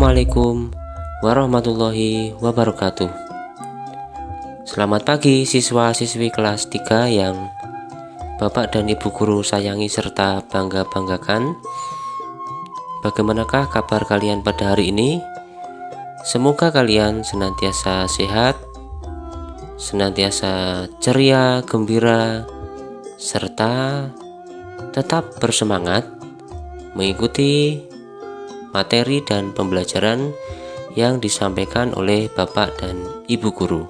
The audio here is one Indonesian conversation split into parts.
Assalamualaikum warahmatullahi wabarakatuh. Selamat pagi siswa-siswi kelas 3 yang Bapak dan Ibu guru sayangi serta bangga-banggakan. Bagaimanakah kabar kalian pada hari ini? Semoga kalian senantiasa sehat, senantiasa ceria, gembira, serta tetap bersemangat mengikuti materi dan pembelajaran yang disampaikan oleh Bapak dan Ibu guru.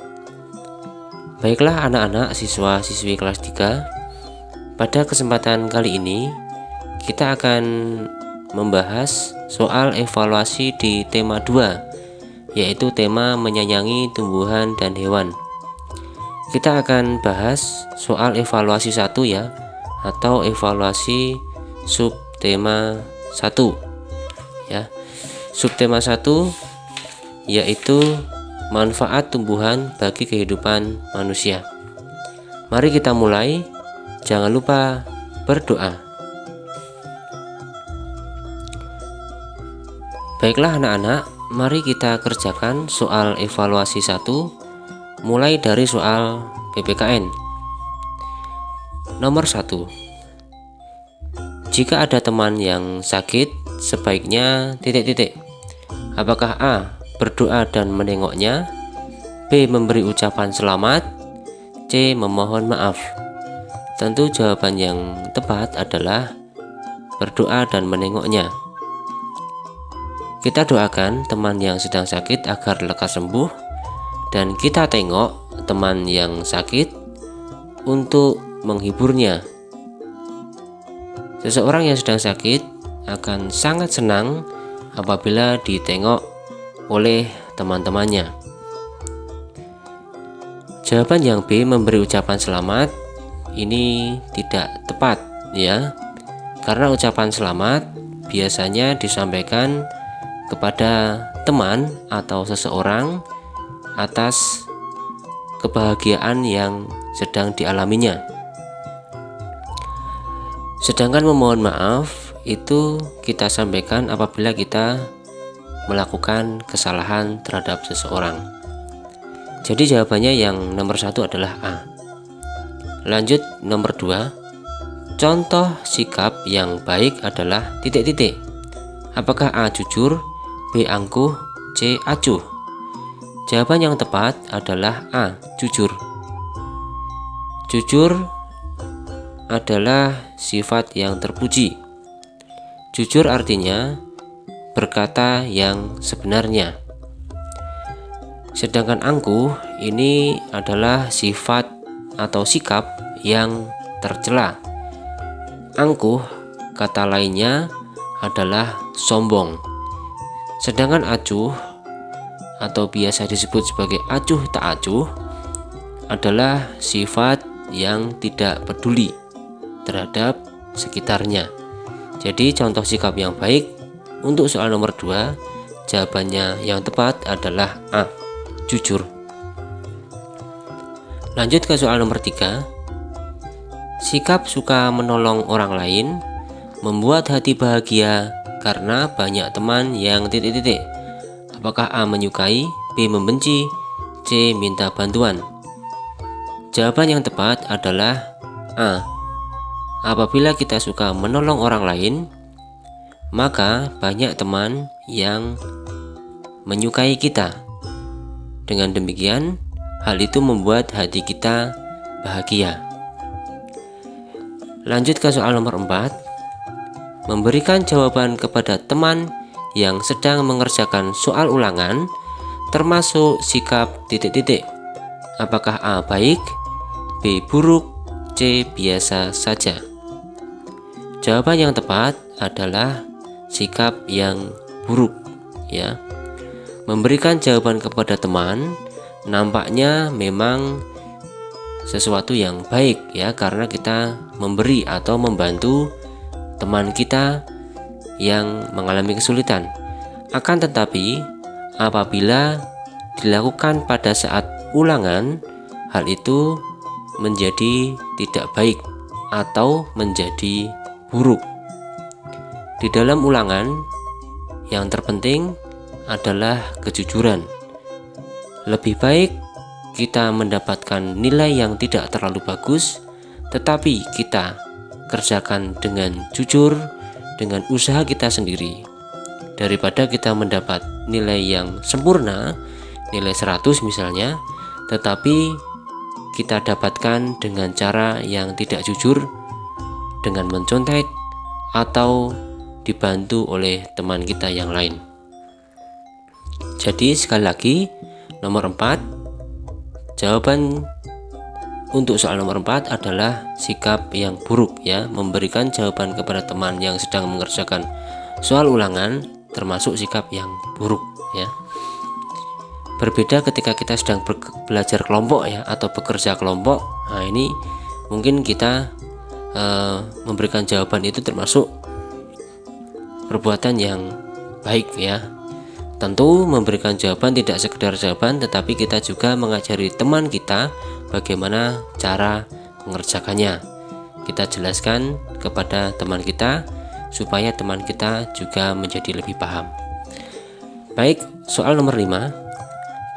Baiklah anak-anak siswa-siswi kelas 3, pada kesempatan kali ini kita akan membahas soal evaluasi di tema 2, yaitu tema menyayangi tumbuhan dan hewan. Kita akan bahas soal evaluasi 1 ya, atau evaluasi subtema 1 ya. Subtema 1 yaitu manfaat tumbuhan bagi kehidupan manusia. Mari kita mulai. Jangan lupa berdoa. Baiklah anak-anak, mari kita kerjakan soal evaluasi 1 mulai dari soal PPKN. Nomor 1. Jika ada teman yang sakit, sebaiknya Apakah A. berdoa dan menengoknya, B. memberi ucapan selamat, C. memohon maaf? Tentu jawaban yang tepat adalah berdoa dan menengoknya. Kita doakan teman yang sedang sakit agar lekas sembuh, dan kita tengok teman yang sakit untuk menghiburnya. Seseorang yang sedang sakit akan sangat senang apabila ditengok oleh teman-temannya. Jawaban yang B, memberi ucapan selamat, ini tidak tepat ya, karena ucapan selamat biasanya disampaikan kepada teman atau seseorang atas kebahagiaan yang sedang dialaminya. Sedangkan memohon maaf itu kita sampaikan apabila kita melakukan kesalahan terhadap seseorang. Jadi jawabannya yang nomor 1 adalah A. Lanjut nomor 2. Contoh sikap yang baik adalah Apakah A. jujur, B. angkuh, C. acuh? Jawaban yang tepat adalah A. jujur. Jujur adalah sifat yang terpuji. Jujur artinya berkata yang sebenarnya. Sedangkan angkuh ini adalah sifat atau sikap yang tercela. Angkuh kata lainnya adalah sombong. Sedangkan acuh atau biasa disebut sebagai acuh tak acuh adalah sifat yang tidak peduli terhadap sekitarnya. Jadi contoh sikap yang baik untuk soal nomor 2, jawabannya yang tepat adalah A. jujur. Lanjut ke soal nomor 3. Sikap suka menolong orang lain membuat hati bahagia karena banyak teman yang Apakah A. menyukai, B. membenci, C. minta bantuan? Jawaban yang tepat adalah A. Apabila kita suka menolong orang lain, maka banyak teman yang menyukai kita. Dengan demikian, hal itu membuat hati kita bahagia. Lanjut ke soal nomor 4. Memberikan jawaban kepada teman yang sedang mengerjakan soal ulangan, termasuk sikap Apakah A. baik, B. buruk, C. biasa saja? Jawaban yang tepat adalah sikap yang buruk ya. Memberikan jawaban kepada teman nampaknya memang sesuatu yang baik ya, karena kita memberi atau membantu teman kita yang mengalami kesulitan. Akan tetapi apabila dilakukan pada saat ulangan, hal itu menjadi tidak baik atau menjadi buruk. Di dalam ulangan, yang terpenting adalah kejujuran. Lebih baik kita mendapatkan nilai yang tidak terlalu bagus, tetapi kita kerjakan dengan jujur, dengan usaha kita sendiri, daripada kita mendapat nilai yang sempurna, nilai 100 misalnya, tetapi kita dapatkan dengan cara yang tidak jujur, dengan mencontek atau dibantu oleh teman kita yang lain. Jadi sekali lagi, nomor 4, jawaban untuk soal nomor 4 adalah sikap yang buruk ya, memberikan jawaban kepada teman yang sedang mengerjakan soal ulangan termasuk sikap yang buruk ya. Berbeda ketika kita sedang belajar kelompok ya, atau bekerja kelompok. Nah, ini mungkin kita memberikan jawaban itu termasuk perbuatan yang baik ya. Tentu memberikan jawaban tidak sekedar jawaban, tetapi kita juga mengajari teman kita bagaimana cara mengerjakannya. Kita jelaskan kepada teman kita supaya teman kita juga menjadi lebih paham. Baik, soal nomor 5.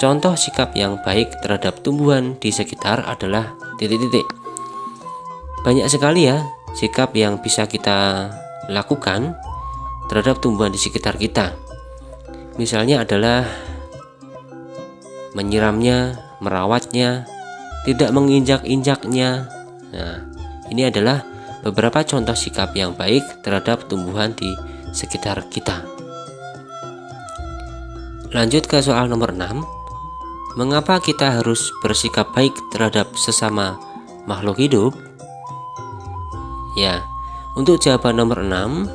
Contoh sikap yang baik terhadap tumbuhan di sekitar adalah titik-titik. Banyak sekali ya sikap yang bisa kita lakukan terhadap tumbuhan di sekitar kita. Misalnya adalah menyiramnya, merawatnya, tidak menginjak-injaknya. Nah, ini adalah beberapa contoh sikap yang baik terhadap tumbuhan di sekitar kita. Lanjut ke soal nomor 6. Mengapa kita harus bersikap baik terhadap sesama makhluk hidup? Ya, untuk jawaban nomor 6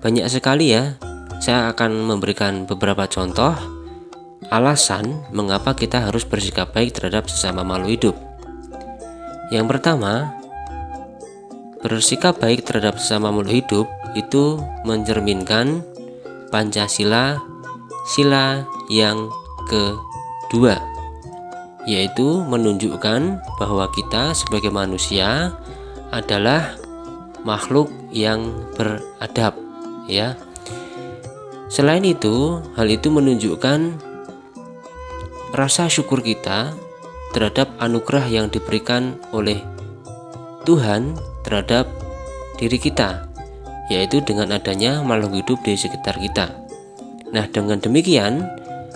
banyak sekali ya. Saya akan memberikan beberapa contoh alasan mengapa kita harus bersikap baik terhadap sesama makhluk hidup. Yang pertama, bersikap baik terhadap sesama makhluk hidup itu mencerminkan Pancasila, sila yang kedua, yaitu menunjukkan bahwa kita sebagai manusia adalah makhluk yang beradab ya. Selain itu, hal itu menunjukkan rasa syukur kita terhadap anugerah yang diberikan oleh Tuhan terhadap diri kita, yaitu dengan adanya makhluk hidup di sekitar kita. Nah, dengan demikian,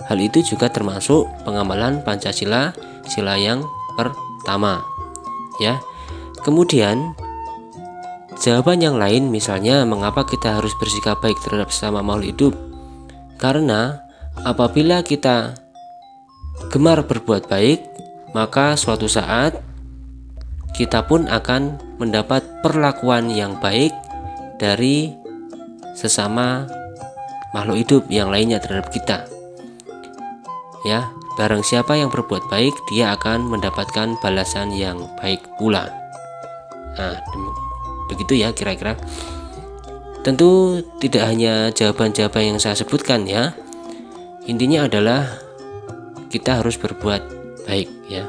hal itu juga termasuk pengamalan Pancasila, sila yang pertama. Ya. Kemudian, jawaban yang lain misalnya mengapa kita harus bersikap baik terhadap sesama makhluk hidup? Karena apabila kita gemar berbuat baik, maka suatu saat kita pun akan mendapat perlakuan yang baik dari sesama makhluk hidup yang lainnya terhadap kita. Ya, barang siapa yang berbuat baik, dia akan mendapatkan balasan yang baik pula. Nah, begitu ya kira-kira. Tentu tidak hanya jawaban-jawaban yang saya sebutkan ya. Intinya adalah kita harus berbuat baik ya.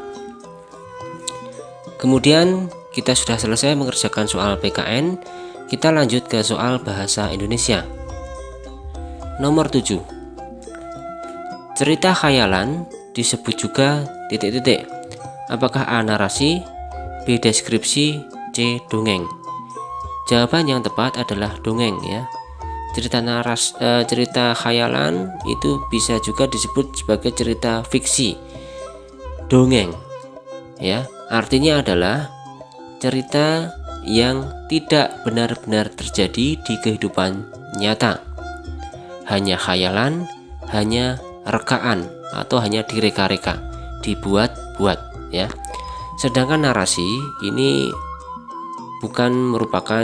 Kemudian kita sudah selesai mengerjakan soal PKN. Kita lanjut ke soal bahasa Indonesia. Nomor 7. Cerita khayalan disebut juga titik-titik. Apakah A. narasi, B. deskripsi, C. dongeng? Jawaban yang tepat adalah dongeng ya. Cerita khayalan itu bisa juga disebut sebagai cerita fiksi. Dongeng ya, artinya adalah cerita yang tidak benar-benar terjadi di kehidupan nyata. Hanya khayalan, hanya rekaan atau hanya direka-reka, dibuat-buat ya. Sedangkan narasi ini bukan merupakan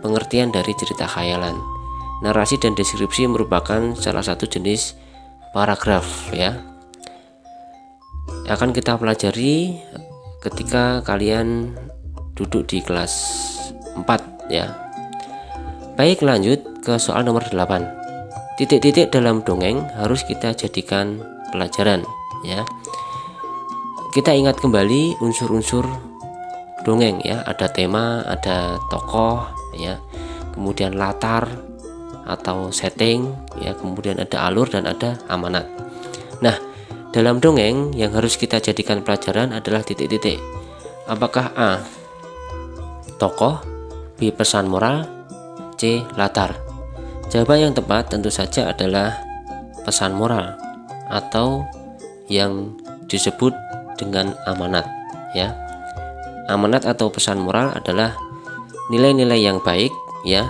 pengertian dari cerita khayalan. Narasi dan deskripsi merupakan salah satu jenis paragraf ya. Akan kita pelajari ketika kalian duduk di kelas 4 ya. Baik, lanjut ke soal nomor 8. Titik-titik dalam dongeng harus kita jadikan pelajaran ya. Kita ingat kembali unsur-unsur dongeng ya, ada tema, ada tokoh ya, kemudian latar, atau setting ya, kemudian ada alur dan ada amanat. Nah, dalam dongeng yang harus kita jadikan pelajaran adalah titik-titik. Apakah A tokoh, B pesan moral, C latar? Jawaban yang tepat tentu saja adalah pesan moral atau yang disebut dengan amanat ya. Amanat atau pesan moral adalah nilai-nilai yang baik ya,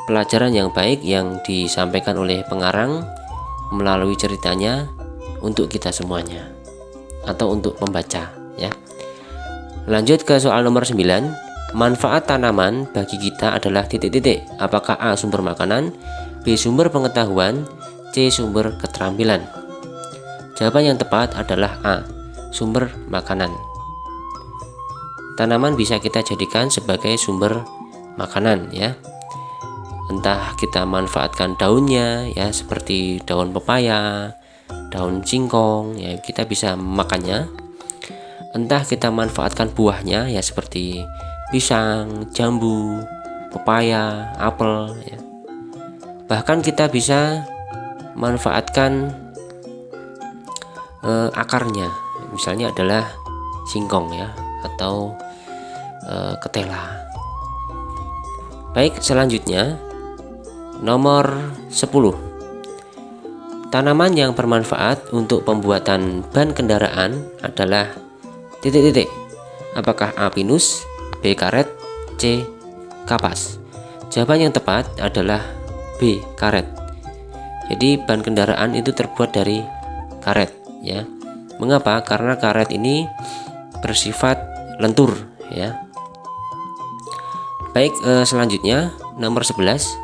pelajaran yang baik yang disampaikan oleh pengarang melalui ceritanya untuk kita semuanya atau untuk pembaca ya. Lanjut ke soal nomor 9. Manfaat tanaman bagi kita adalah titik-titik. Apakah A sumber makanan, B sumber pengetahuan, C sumber keterampilan? Jawaban yang tepat adalah A sumber makanan. Tanaman bisa kita jadikan sebagai sumber makanan ya. Entah kita manfaatkan daunnya ya, seperti daun pepaya, daun singkong ya, kita bisa makannya. Entah kita manfaatkan buahnya ya, seperti pisang, jambu, pepaya, apel ya. Bahkan kita bisa manfaatkan akarnya, misalnya adalah singkong ya, atau ketela. Baik, selanjutnya nomor 10. Tanaman yang bermanfaat untuk pembuatan ban kendaraan adalah titik-titik. Apakah A pinus, B karet, C kapas? Jawaban yang tepat adalah B karet. Jadi ban kendaraan itu terbuat dari karet ya. Mengapa? Karena karet ini bersifat lentur ya. Baik, selanjutnya nomor 11.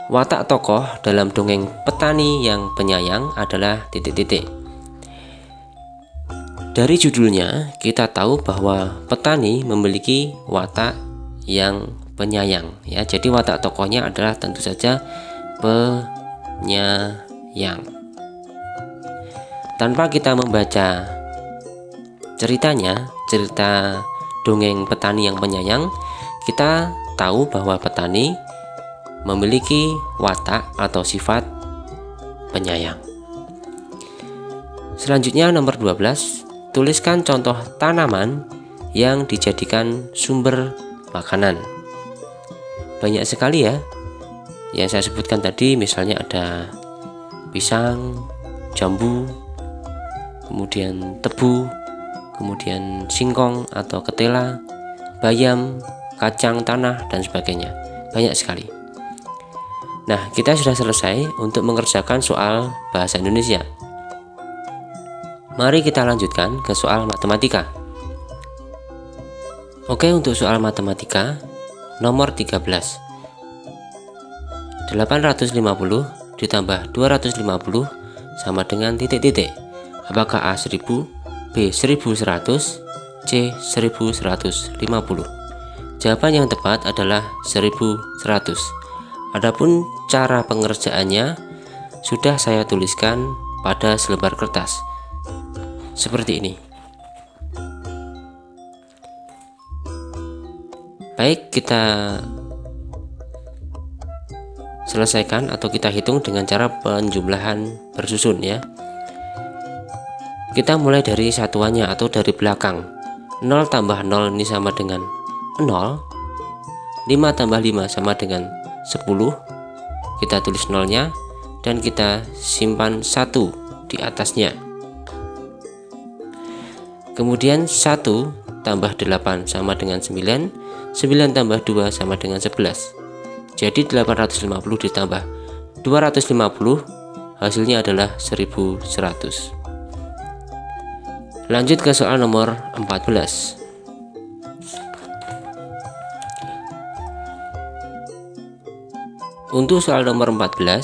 Watak tokoh dalam dongeng petani yang penyayang adalah titik-titik. Dari judulnya kita tahu bahwa petani memiliki watak yang penyayang ya. Jadi watak tokohnya adalah tentu saja penyayang. Tanpa kita membaca ceritanya, cerita dongeng petani yang penyayang, kita tahu bahwa petani memiliki watak atau sifat penyayang. Selanjutnya nomor 12. Tuliskan contoh tanaman yang dijadikan sumber makanan. Banyak sekali ya yang saya sebutkan tadi, misalnya ada pisang, jambu, kemudian tebu, kemudian singkong atau ketela, bayam, kacang tanah, dan sebagainya. Banyak sekali. Nah, kita sudah selesai untuk mengerjakan soal bahasa Indonesia. Mari kita lanjutkan ke soal matematika. Oke, untuk soal matematika nomor 13. 850 ditambah 250 sama dengan titik-titik. Apakah A 1000, B 1100, C 1150? Jawaban yang tepat adalah 1100. Adapun cara pengerjaannya sudah saya tuliskan pada selebar kertas seperti ini. Baik, kita selesaikan atau kita hitung dengan cara penjumlahan bersusun ya. Kita mulai dari satuannya atau dari belakang. 0 tambah 0 ini sama dengan 0. 5 tambah 5 sama dengan 10. Kita tulis nolnya dan kita simpan 1 di atasnya. Kemudian 1 tambah 8 sama dengan 9. 9 tambah 2 sama dengan 11. Jadi 850 ditambah 250 hasilnya adalah 1100. Lanjut ke soal nomor 14. Untuk soal nomor 14,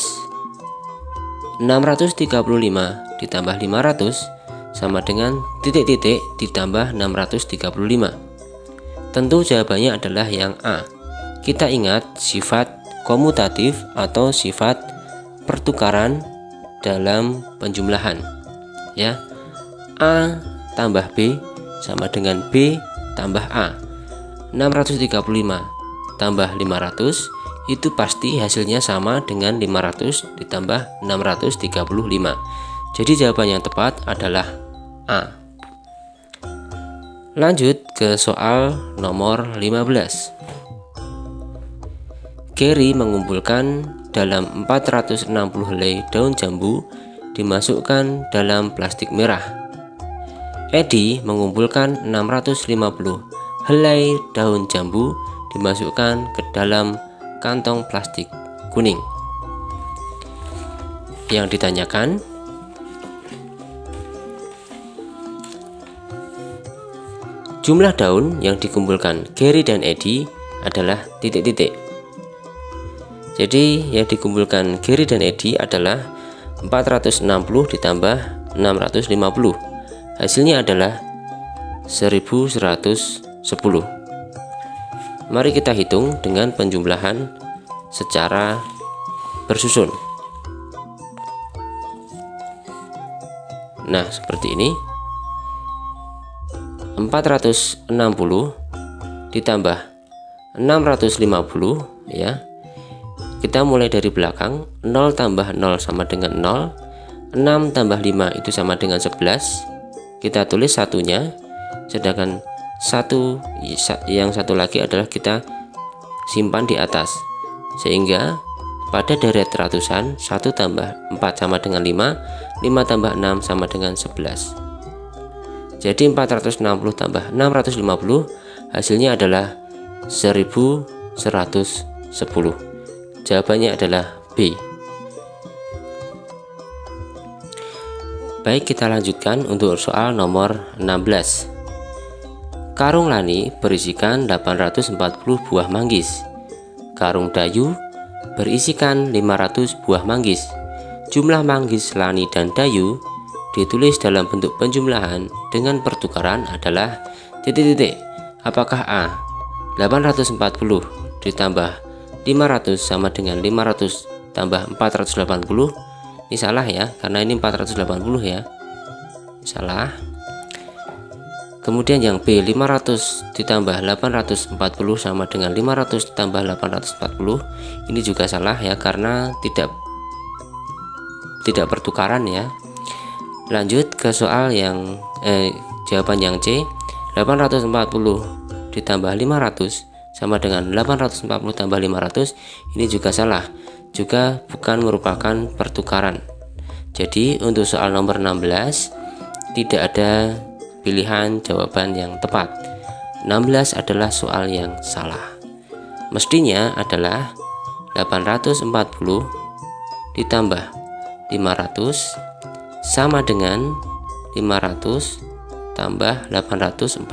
635 ditambah 500 sama dengan titik-titik ditambah 635. Tentu jawabannya adalah yang A. Kita ingat sifat komutatif atau sifat pertukaran dalam penjumlahan ya. A tambah B sama dengan B tambah A. 635 tambah 500 itu pasti hasilnya sama dengan 500 ditambah 635. Jadi jawaban yang tepat adalah A. Lanjut ke soal nomor 15. Gary mengumpulkan dalam 460 helai daun jambu dimasukkan dalam plastik merah. Eddie mengumpulkan 650 helai daun jambu dimasukkan ke dalam kantong plastik kuning. Yang ditanyakan, jumlah daun yang dikumpulkan Gary dan Eddie adalah titik-titik. Jadi yang dikumpulkan Gary dan Eddie adalah 460 ditambah 650. Hasilnya adalah 1110. Mari kita hitung dengan penjumlahan secara bersusun. Nah, seperti ini. 460 ditambah 650 ya. Kita mulai dari belakang. 0 tambah 0 sama dengan 0. 6 tambah 5 itu sama dengan 11. Kita tulis satunya, sedangkan yang satu lagi adalah kita simpan di atas, sehingga pada deret ratusan 1 tambah 4 sama dengan 5, 5 tambah 6 sama dengan 11. Jadi 460 tambah 650 hasilnya adalah 1110. Jawabannya adalah B. Baik, kita lanjutkan untuk soal nomor 16. Karung Lani berisikan 840 buah manggis. Karung Dayu berisikan 500 buah manggis. Jumlah manggis Lani dan Dayu ditulis dalam bentuk penjumlahan dengan pertukaran adalah titik-titik. Apakah A 840 ditambah 500 sama dengan 500 tambah 480? Ini salah ya, karena ini 480 ya. Salah. Kemudian yang B 500 ditambah 840 sama dengan 500 ditambah 840. Ini juga salah ya, karena tidak pertukaran ya. Lanjut ke soal yang jawaban yang C. 840 ditambah 500 sama dengan 840 tambah 500. Ini juga salah, juga bukan merupakan pertukaran. Jadi untuk soal nomor 16 tidak ada pilihan jawaban yang tepat. 16 adalah soal yang salah. Mestinya adalah 840 ditambah 500 sama dengan 500 tambah 840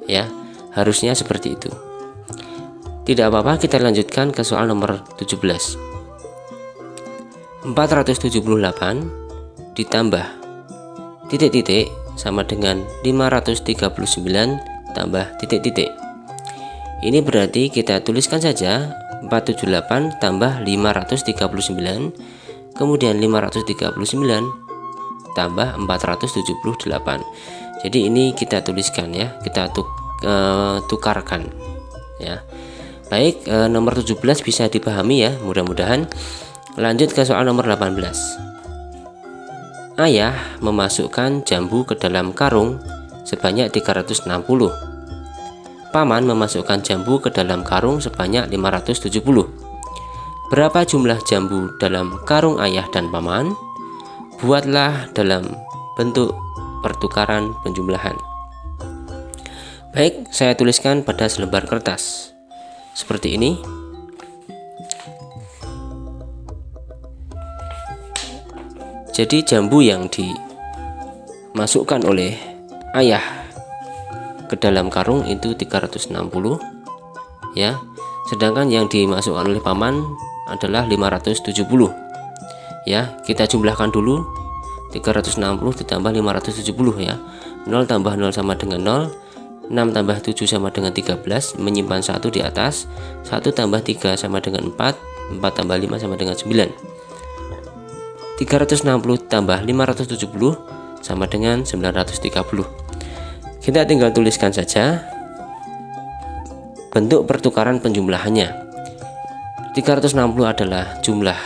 ya, harusnya seperti itu. Tidak apa-apa, kita lanjutkan ke soal nomor 17. 478 ditambah titik-titik sama dengan 539 tambah titik-titik. Ini berarti kita tuliskan saja 478 tambah 539, kemudian 539 tambah 478. Jadi ini kita tuliskan ya, kita tukarkan ya. Baik, nomor 17 bisa dipahami ya, mudah-mudahan. Lanjut ke soal nomor 18. Ayah memasukkan jambu ke dalam karung sebanyak 360. Paman memasukkan jambu ke dalam karung sebanyak 570. Berapa jumlah jambu dalam karung ayah dan paman? Buatlah dalam bentuk pertukaran penjumlahan. Baik, saya tuliskan pada selembar kertas seperti ini. Jadi jambu yang dimasukkan oleh ayah ke dalam karung itu 360 ya. Sedangkan yang dimasukkan oleh paman adalah 570 ya. Kita jumlahkan dulu. 360 ditambah 570 ya. 0 tambah 0 sama dengan 0. 6 tambah 7 sama dengan 13. Menyimpan 1 di atas. 1 tambah 3 sama dengan 4. 4 tambah 5 sama dengan 9. 360 tambah 570 sama dengan 930. Kita tinggal tuliskan saja bentuk pertukaran penjumlahannya. 360 adalah jumlah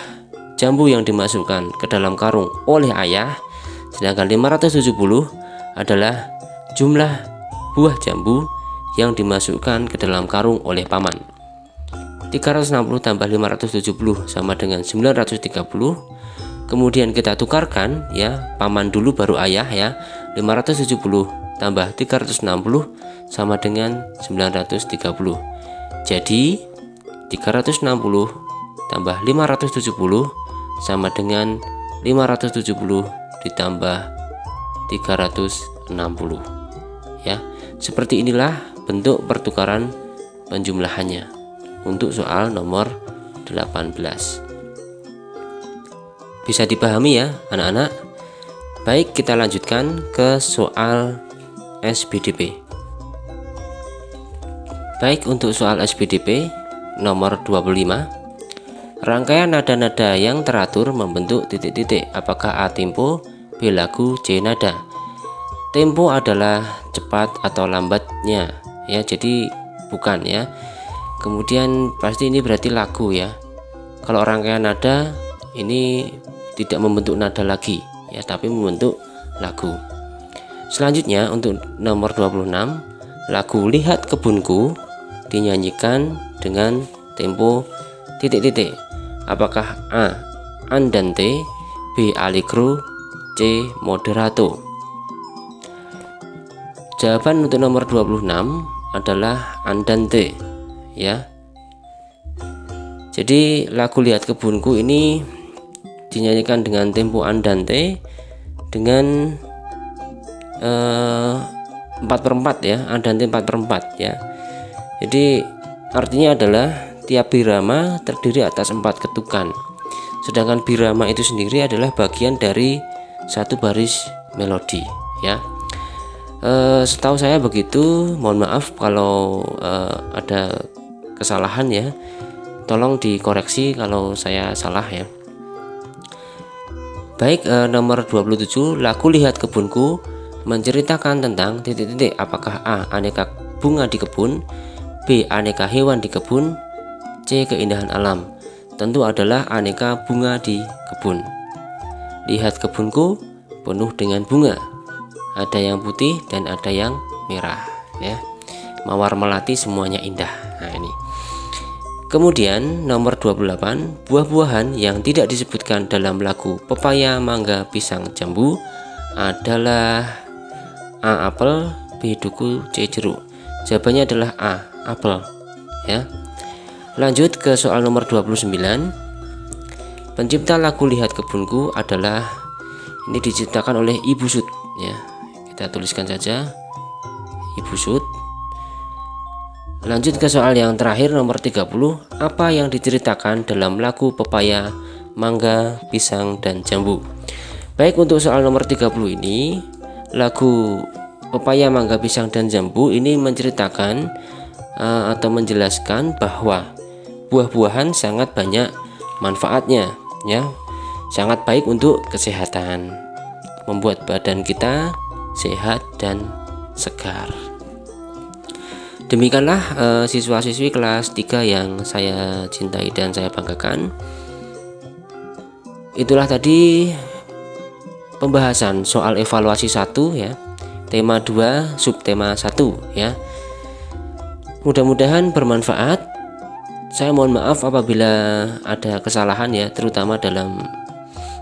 jambu yang dimasukkan ke dalam karung oleh ayah, sedangkan 570 adalah jumlah buah jambu yang dimasukkan ke dalam karung oleh paman. 360 tambah 570 sama dengan 930. Kemudian kita tukarkan ya, paman dulu baru ayah ya. 570 tambah 360 sama dengan 930. Jadi 360 tambah 570 sama dengan 570 ditambah 360 ya. Seperti inilah bentuk pertukaran penjumlahannya untuk soal nomor 18. Bisa dipahami ya anak-anak? Baik, kita lanjutkan ke soal SBDP. Baik, untuk soal SBDP nomor 25, rangkaian nada-nada yang teratur membentuk titik-titik. Apakah A tempo, B lagu, C nada? Tempo adalah cepat atau lambatnya ya, jadi bukan ya. Kemudian pasti ini berarti lagu ya. Kalau rangkaian nada ini tidak membentuk nada lagi ya, tapi membentuk lagu. Selanjutnya untuk nomor 26, lagu Lihat Kebunku dinyanyikan dengan tempo titik-titik. Apakah A andante, B allegro, C moderato? Jawaban untuk nomor 26 adalah andante ya. Jadi lagu Lihat Kebunku ini dinyanyikan dengan tempo andante dengan 4/4 ya, andante 4/4 ya. Jadi artinya adalah tiap birama terdiri atas 4 ketukan. Sedangkan birama itu sendiri adalah bagian dari satu baris melodi ya. Setahu saya begitu, mohon maaf kalau ada kesalahan ya, tolong dikoreksi kalau saya salah ya. Baik, nomor 27, lagu Lihat Kebunku menceritakan tentang titik-titik. Apakah A aneka bunga di kebun, B aneka hewan di kebun, C keindahan alam? Tentu adalah aneka bunga di kebun. Lihat kebunku penuh dengan bunga, ada yang putih dan ada yang merah ya, mawar melati semuanya indah. Nah ini. Kemudian nomor 28, buah-buahan yang tidak disebutkan dalam lagu pepaya, mangga, pisang, jambu adalah A apel, B duku, C jeruk. Jawabannya adalah A apel ya. Lanjut ke soal nomor 29. Pencipta lagu Lihat Kebunku adalah, ini diciptakan oleh Ibu Sud ya. Kita tuliskan saja Ibu Sud. Lanjut ke soal yang terakhir nomor 30. Apa yang diceritakan dalam lagu pepaya, mangga, pisang, dan jambu? Baik, untuk soal nomor 30 ini, lagu pepaya, mangga, pisang, dan jambu ini menceritakan atau menjelaskan bahwa buah-buahan sangat banyak manfaatnya ya. Sangat baik untuk kesehatan, membuat badan kita sehat dan segar. Demikianlah siswa-siswi kelas 3 yang saya cintai dan saya banggakan. Itulah tadi pembahasan soal evaluasi 1 ya, tema 2, subtema 1 ya. Mudah-mudahan bermanfaat. Saya mohon maaf apabila ada kesalahan ya, terutama dalam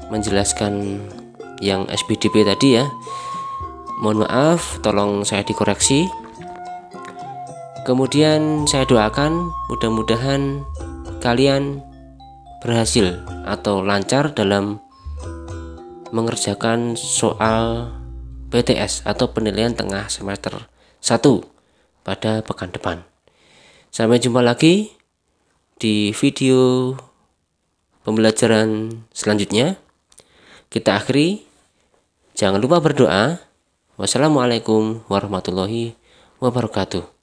menjelaskan yang SBDP tadi ya. Mohon maaf, tolong saya dikoreksi. Kemudian saya doakan mudah-mudahan kalian berhasil atau lancar dalam mengerjakan soal PTS atau penilaian tengah semester 1 pada pekan depan. Sampai jumpa lagi di video pembelajaran selanjutnya. Kita akhiri. Jangan lupa berdoa. Wassalamualaikum warahmatullahi wabarakatuh.